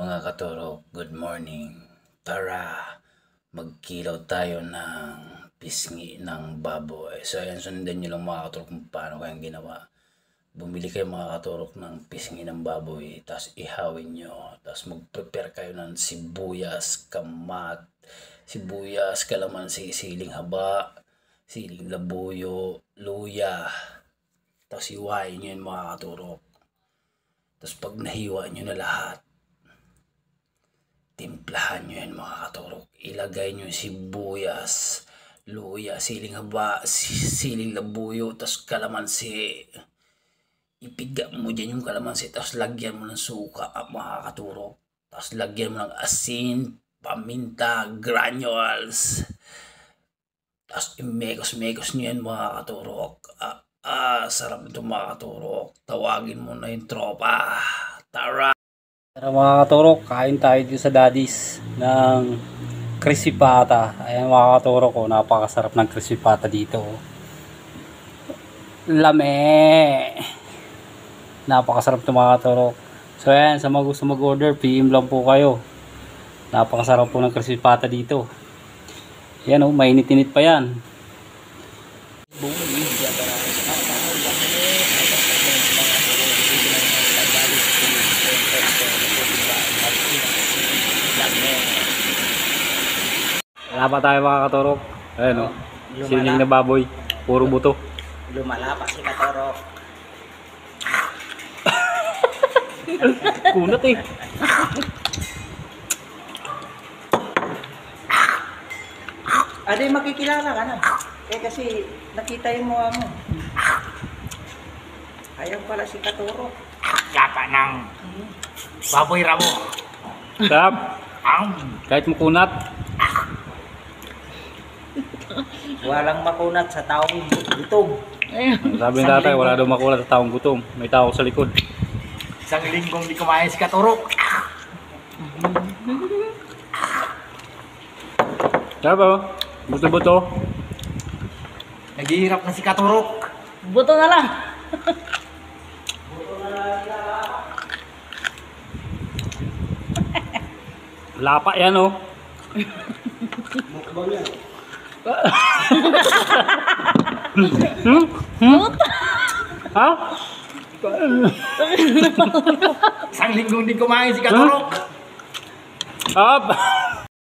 Mga katurok, good morning. Tara, magkilaw tayo ng pisngi ng baboy. So ayan, sundan nyo lang mga katurok kung paano kayang ginawa. Bumili kayo mga katurok ng pisngi ng baboy, tapos ihawin nyo. Tapos mag-prepare kayo ng sibuyas, kalamansi, siling haba, siling labuyo, luya. Tapos hiwain nyo yun mga katurok. Tapos pag nahiwa nyo na lahat, timplahan nyo yan mga katurok. Ilagay nyo sibuyas, luya, siling haba, siling labuyo, tapos kalamansi. Ipiga mo dyan yung kalamansi, tapos lagyan mo ng suka mga katurok. Tapos lagyan mo ng asin, paminta, granules. Tapos imekos-mekos nyo yan mga katurok. Sarap nito mga katurok. Tawagin mo na yung tropa. Tara! Tara mga katurok, kain tayo dito sa Daddy's ng crispy pata. Ayan mga katurok ko, napakasarap ng crispy pata dito. Lame! Napakasarap ito mga katurok. So ayan, sa mga gusto mag-order, PM lang po kayo. Napakasarap po ng crispy pata dito. Ayan o, mainit-init pa yan. Wala pa tayo mga katurok. Ayan o, siling na baboy, puro buto. Lumala pa si katurok. Kunat eh. Aday makikilala ka na. Kasi nakita yung mukha mo. Ayaw pala si katurok. Kapa ng baboy ramo. Sarap. Kahit makunat. Walang makunat sa taong gutom. Sabi ng tatay, wala daw makunat sa taong gutom. May tao sa likod. Isang linggong di kumain si katurok. Sarap o. Buto-buto. Naghihirap na si katurok. Buto na lang. Lapa yan o. Ha? Isang linggong di kumain si katurok. Up!